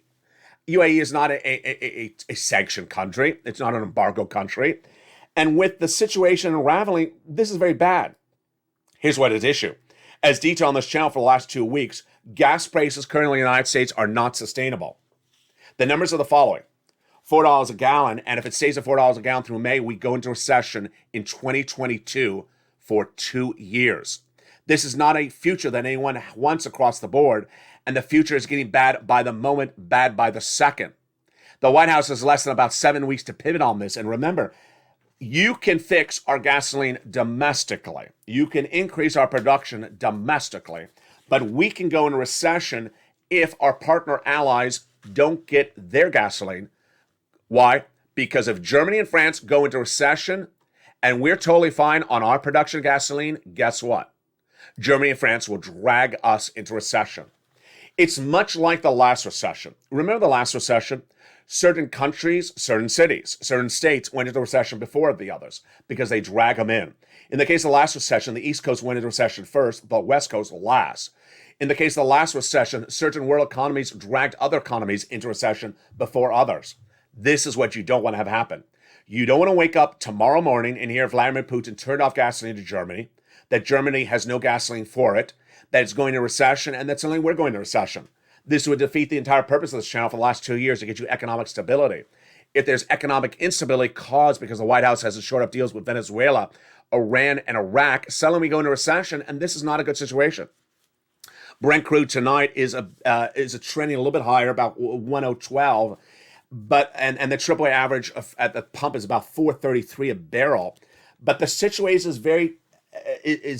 UAE is not a sanctioned country. It's not an embargo country. And with the situation unraveling, this is very bad. Here's what is issue. As detailed on this channel for the last 2 weeks, gas prices currently in the United States are not sustainable. The numbers are the following. $4 a gallon, and if it stays at $4 a gallon through May, we go into recession in 2022 for 2 years. This is not a future that anyone wants across the board, and the future is getting bad by the moment, bad by the second. The White House has less than about 7 weeks to pivot on this. And remember, you can fix our gasoline domestically. You can increase our production domestically, but we can go into recession if our partner allies don't get their gasoline. Why? Because if Germany and France go into recession and we're totally fine on our production of gasoline, guess what? Germany and France will drag us into recession. It's much like the last recession. Remember the last recession? Certain countries, certain cities, certain states went into recession before the others because they drag them in. In the case of the last recession, the East Coast went into recession first, but West Coast last. In the case of the last recession, certain world economies dragged other economies into recession before others. This is what you don't want to have happen. You don't want to wake up tomorrow morning and hear Vladimir Putin turned off gasoline to Germany, that Germany has no gasoline for it, that it's going into recession, and that suddenly we're going into recession. This would defeat the entire purpose of this channel for the last 2 years to get you economic stability. If there's economic instability caused because the White House has shored up deals with Venezuela, Iran, and Iraq, suddenly we go into recession, and this is not a good situation. Brent crude tonight is trending a little bit higher, about 1012, but and the AAA average at the pump is about 433 a barrel. But the situation is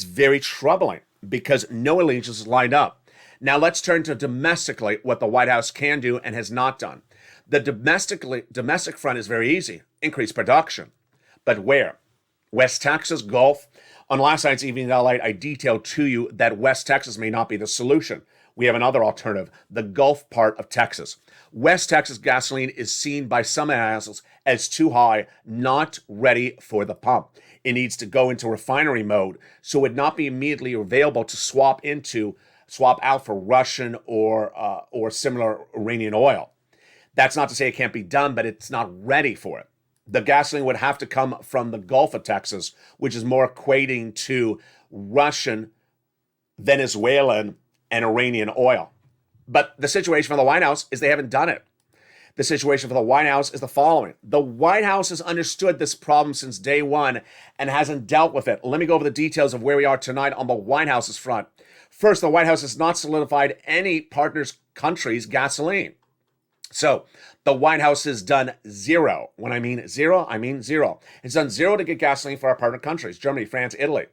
very troubling because no allegiances lined up. Now let's turn to domestically what the White House can do and has not done. The domestic front is very easy. Increase production. But where? West Texas, Gulf. On last night's Evening LALATE, I detailed to you that West Texas may not be the solution. We have another alternative, the Gulf part of Texas. West Texas gasoline is seen by some analysts as too high, not ready for the pump. It needs to go into refinery mode, so it would not be immediately available to swap out for Russian or similar Iranian oil. That's not to say it can't be done, but it's not ready for it. The gasoline would have to come from the Gulf of Texas, which is more equating to Russian, Venezuelan, and Iranian oil. But the situation for the White House is they haven't done it. The situation for the White House is the following. The White House has understood this problem since day one and hasn't dealt with it. Let me go over the details of where we are tonight on the White House's front. First, the White House has not solidified any partners' countries' gasoline. So the White House has done zero. When I mean zero, I mean zero. It's done zero to get gasoline for our partner countries, Germany, France, Italy.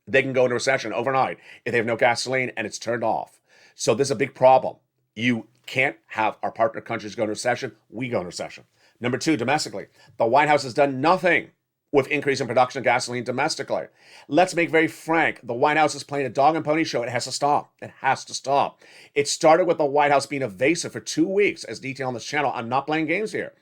They can go into recession overnight if they have no gasoline and it's turned off. So this is a big problem. You can't have our partner countries go into recession. We go into recession. Number two, domestically, the White House has done nothing with increase in production of gasoline domestically. Let's make very frank. The White House is playing a dog and pony show. It has to stop. It has to stop. It started with the White House being evasive for 2 weeks, as detailed on this channel. I'm not playing games here.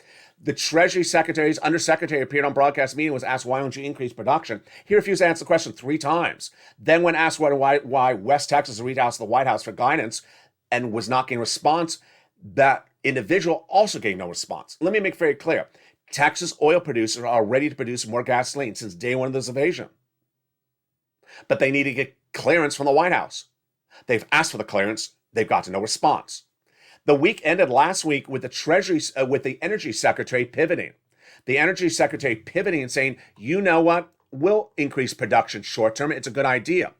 The Treasury Secretary's undersecretary appeared on broadcast meeting, was asked, why don't you increase production? He refused to answer the question 3 times. Then when asked why West Texas reached out to the White House for guidance and was not getting response, that individual also gave no response. Let me make very clear. Texas oil producers are ready to produce more gasoline since day one of this invasion. But they need to get clearance from the White House. They've asked for the clearance. They've gotten no response. The week ended last week with the Energy Secretary pivoting. The Energy Secretary pivoting and saying, you know what? We'll increase production short term. It's a good idea.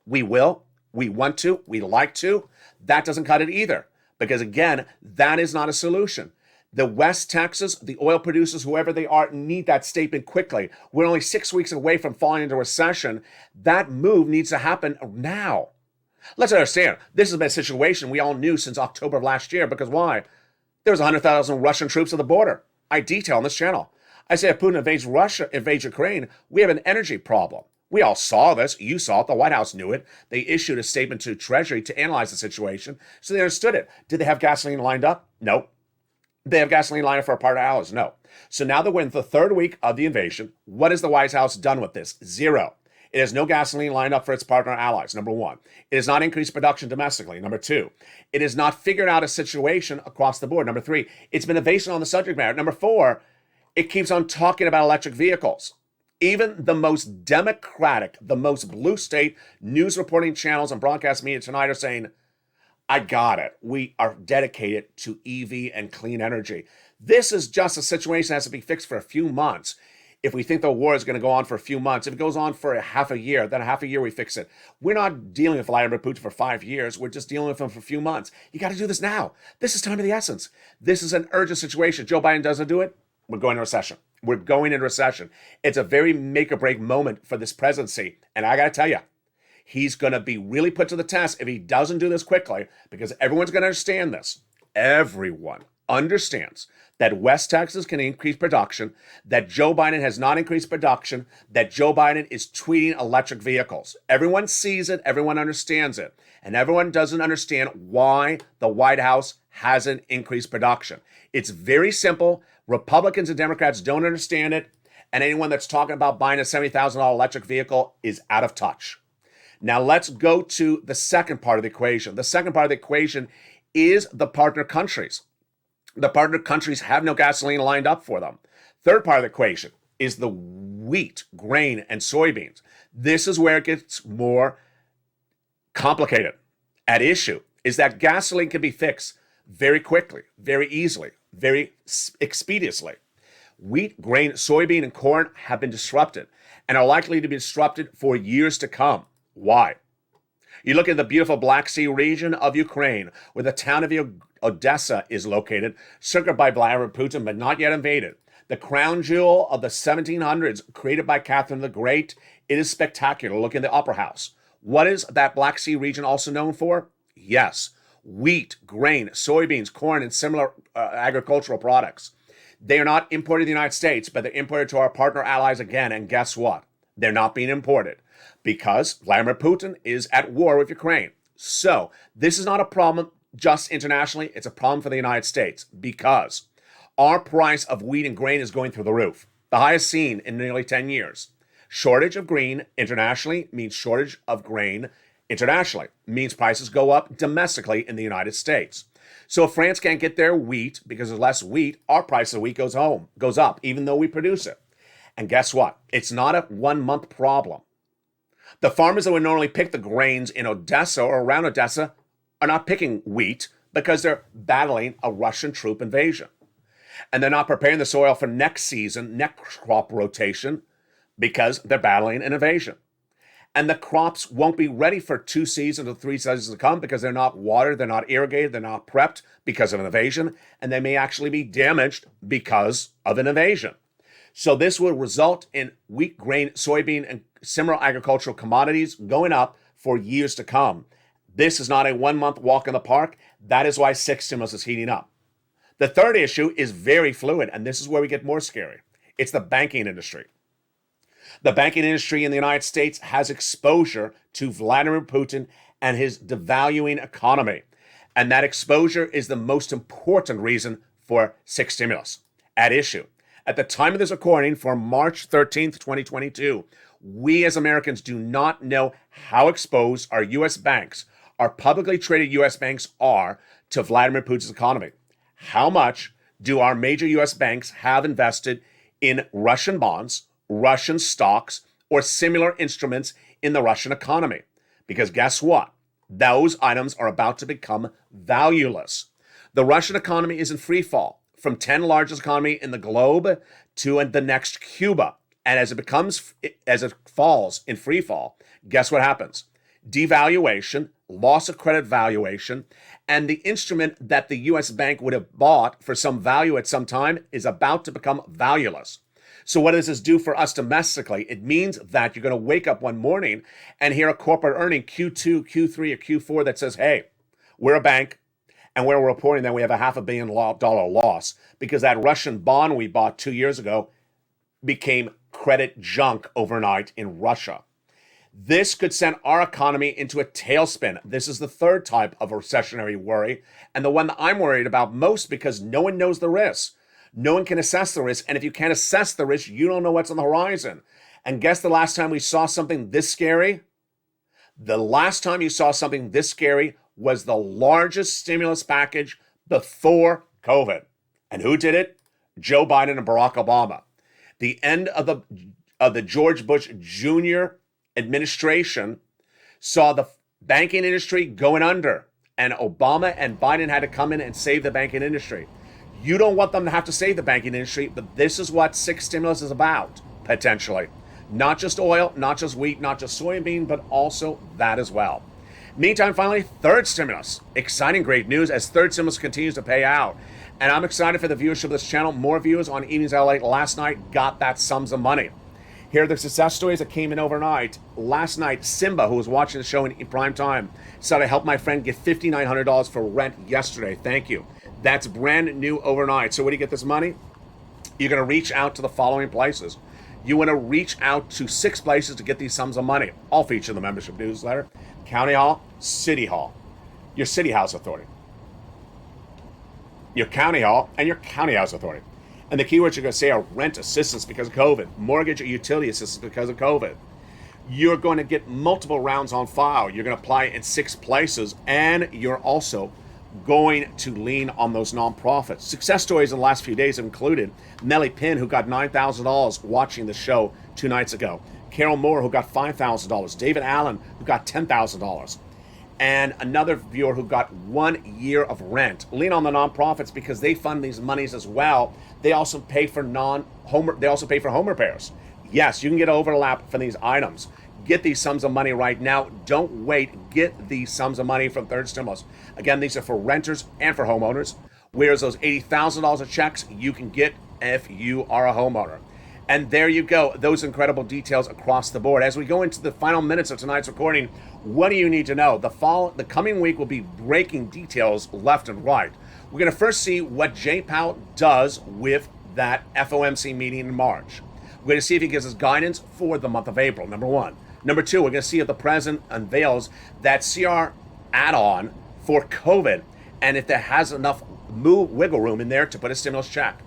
We will. We want to. We like to. That doesn't cut it either. Because again, that is not a solution. The West Texas, the oil producers, whoever they are, need that statement quickly. We're only 6 weeks away from falling into recession. That move needs to happen now. Let's understand, this has been a situation we all knew since October of last year. Because why? There was 100,000 Russian troops at the border. I detail on this channel. I say if Putin invades Ukraine, we have an energy problem. We all saw this. You saw it. The White House knew it. They issued a statement to Treasury to analyze the situation. So they understood it. Did they have gasoline lined up? No. They have gasoline lined up for a part of hours? No. So now that we're in the 3rd week of the invasion, what has the White House done with this? Zero. It has no gasoline lined up for its partner allies, number 1. It has not increased production domestically, number 2. It has not figured out a situation across the board, number 3. It's been evasive on the subject matter. Number 4, it keeps on talking about electric vehicles. Even the most democratic, the most blue state news reporting channels and broadcast media tonight are saying, I got it. We are dedicated to EV and clean energy. This is just a situation that has to be fixed for a few months. if we think the war is going to go on for a few months, if it goes on for a half a year, then a half a year we fix it. We're not dealing with Vladimir Putin for 5 years. We're just dealing with him for a few months. You got to do this now. This is time of the essence. This is an urgent situation. Joe Biden doesn't do it, we're going into recession. We're going into recession. It's a very make or break moment for this presidency. And I got to tell you, he's going to be really put to the test if he doesn't do this quickly, because everyone's going to understand this. Everyone understands that West Texas can increase production, that Joe Biden has not increased production, that Joe Biden is tweeting electric vehicles. Everyone sees it, everyone understands it, and everyone doesn't understand why the White House hasn't increased production. It's very simple. Republicans and Democrats don't understand it, and anyone that's talking about buying a $70,000 electric vehicle is out of touch. Now let's go to the second part of the equation. The second part of the equation is the partner countries. The partner countries have no gasoline lined up for them. Third part of the equation is the wheat, grain, and soybeans. This is where it gets more complicated. At issue is that gasoline can be fixed very quickly, very easily, very expeditiously. Wheat, grain, soybean, and corn have been disrupted and are likely to be disrupted for years to come. Why? You look at the beautiful Black Sea region of Ukraine, where the town of Odessa is located, circled by Vladimir Putin, but not yet invaded. The crown jewel of the 1700s, created by Catherine the Great. It is spectacular. Look in the Opera House. What is that Black Sea region also known for? Yes, wheat, grain, soybeans, corn, and similar agricultural products. They are not imported to the United States, but they're imported to our partner allies again. And guess what? They're not being imported because Vladimir Putin is at war with Ukraine. So this is not a problem just internationally. It's a problem for the United States because our price of wheat and grain is going through the roof, the highest seen in nearly 10 years. Shortage of grain internationally means shortage of grain internationally, means prices go up domestically in the United States. So if France can't get their wheat because there's less wheat, our price of wheat goes up, even though we produce it. And guess what? It's not a 1 month problem. The farmers that would normally pick the grains in Odessa or around Odessa are not picking wheat because they're battling a Russian troop invasion. And they're not preparing the soil for next season, next crop rotation, because they're battling an invasion. And the crops won't be ready for 2 seasons or 3 seasons to come because they're not watered, they're not irrigated, they're not prepped because of an invasion, and they may actually be damaged because of an invasion. So this will result in wheat, grain, soybean, and similar agricultural commodities going up for years to come. This is not a 1 month walk in the park. That is why 6 stimulus is heating up. The third issue is very fluid, and this is where we get more scary. It's the banking industry. The banking industry in the United States has exposure to Vladimir Putin and his devaluing economy. And that exposure is the most important reason for 6 stimulus at issue. At the time of this recording, for March 13th, 2022, we as Americans do not know how exposed our U.S. banks, our publicly traded U.S. banks, are to Vladimir Putin's economy. How much do our major U.S. banks have invested in Russian bonds, Russian stocks, or similar instruments in the Russian economy? Because guess what? Those items are about to become valueless. The Russian economy is in free fall, from 10th largest economy in the globe to the next Cuba. And as it falls in free fall, guess what happens? Devaluation, loss of credit valuation, and the instrument that the U.S. bank would have bought for some value at some time is about to become valueless. So what does this do for us domestically? It means that you're going to wake up one morning and hear a corporate earning Q2, Q3, or Q4 that says, hey, we're a bank, and we're reporting that we have a $500 million loss because that Russian bond we bought 2 years ago became credit junk overnight in Russia. This could send our economy into a tailspin. This is the third type of recessionary worry, and the one that I'm worried about most because no one knows the risk. No one can assess the risk, and if you can't assess the risk, you don't know what's on the horizon. And guess the last time we saw something this scary? The last time you saw something this scary was the largest stimulus package before COVID. And who did it? Joe Biden and Barack Obama. The end of the George Bush Jr. administration saw the banking industry going under, and Obama and Biden had to come in and save the banking industry. You don't want them to have to save the banking industry, but this is what 6 stimulus is about. potentially. Not just oil, not just wheat, not just soybean, but also that as well. Meantime, finally, third stimulus. Exciting, great news as third stimulus continues to pay out. And I'm excited for the viewership of this channel. More viewers on Evenings LALATE last night got that sums of money. Here are the success stories that came in overnight. Last night, Simba, who was watching the show in prime time, said I helped my friend get $5,900 for rent yesterday. Thank you. That's brand new overnight. So where do you get this money? You're going to reach out to the following places. You want to reach out to 6 places to get these sums of money. All featured in the membership newsletter. County Hall, City Hall, your City House Authority, your County Hall, and your County House Authority. And the keywords you're going to say are rent assistance because of COVID, mortgage or utility assistance because of COVID. You're going to get multiple rounds on file. You're going to apply in 6 places, and you're also going to lean on those nonprofits. Success stories in the last few days have included Melly Pinn, who got $9,000 watching the show 2 nights ago. Carol Moore, who got $5,000. David Allen, who got $10,000. And another viewer who got 1 year of rent. Lean on the nonprofits because they fund these monies as well. They also pay for home repairs. Yes, you can get overlap for these items. Get these sums of money right now. Don't wait. Get these sums of money from third stimulus. Again, these are for renters and for homeowners. Whereas those $80,000 of checks you can get if you are a homeowner. And there you go. Those incredible details across the board. As we go into the final minutes of tonight's recording, what do you need to know? The coming week will be breaking details left and right. We're going to first see what Jay Powell does with that FOMC meeting in March. We're going to see if he gives us guidance for the month of April, number 1. Number 2, we're going to see if the president unveils that CR add-on for COVID and if there has enough wiggle room in there to put a stimulus check.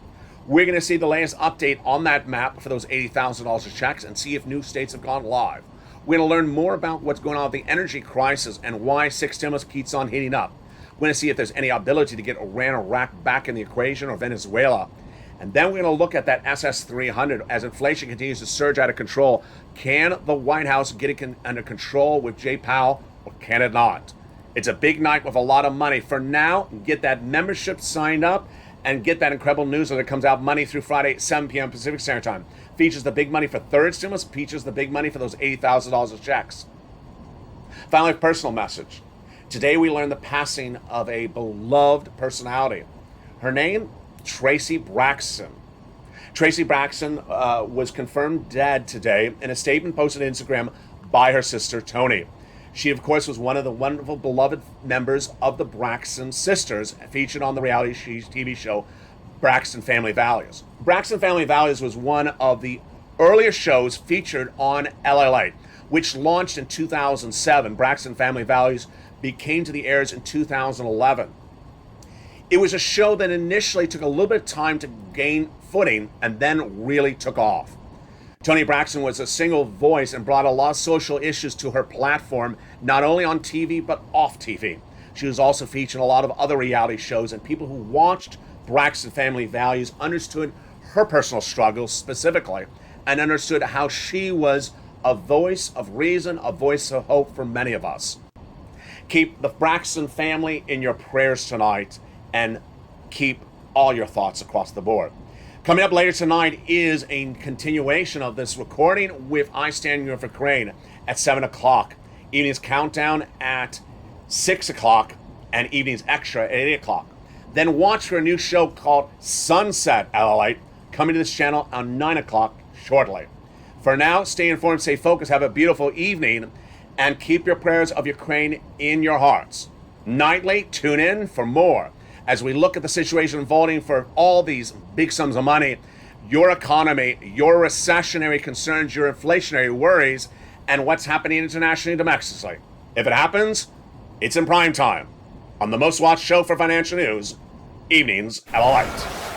We're going to see the latest update on that map for those $80,000 of checks and see if new states have gone live. We're going to learn more about what's going on with the energy crisis and why 6 stimulus keeps on heating up. We're going to see if there's any ability to get Iran or Iraq back in the equation or Venezuela. And then we're going to look at that SS300 as inflation continues to surge out of control. Can the White House get it under control with Jay Powell or can it not? It's a big night with a lot of money. For now, get that membership signed up and get that incredible newsletter that comes out Monday through Friday at 7 p.m. Pacific Standard Time. Features the big money for third stimulus, features the big money for those $80,000 of checks. Finally, a personal message. Today we learned the passing of a beloved personality. Her name, Tracy Braxton. Tracy Braxton was confirmed dead today in a statement posted on Instagram by her sister, Tony. She, of course, was one of the wonderful, beloved members of the Braxton sisters, featured on the reality TV show Braxton Family Values. Braxton Family Values was one of the earlier shows featured on LALATE, which launched in 2007. Braxton Family Values came to the airs in 2011. It was a show that initially took a little bit of time to gain footing and then really took off. Toni Braxton was a single voice and brought a lot of social issues to her platform, not only on TV, but off TV. She was also featured in a lot of other reality shows, and people who watched Braxton Family Values understood her personal struggles specifically and understood how she was a voice of reason, a voice of hope for many of us. Keep the Braxton family in your prayers tonight and keep all your thoughts across the board. Coming up later tonight is a continuation of this recording with I Stand Union for Crane at 7 o'clock. Evening's Countdown at 6 o'clock and Evening's Extra at 8 o'clock. Then watch for a new show called Sunset LALATE coming to this channel on 9 o'clock shortly. For now, stay informed, stay focused, have a beautiful evening, and keep your prayers of Ukraine in your hearts. Nightly, tune in for more as we look at the situation unfolding for all these big sums of money, your economy, your recessionary concerns, your inflationary worries, and what's happening internationally and domestically. If it happens, it's in prime time on the most watched show for financial news, Evenings LALATE.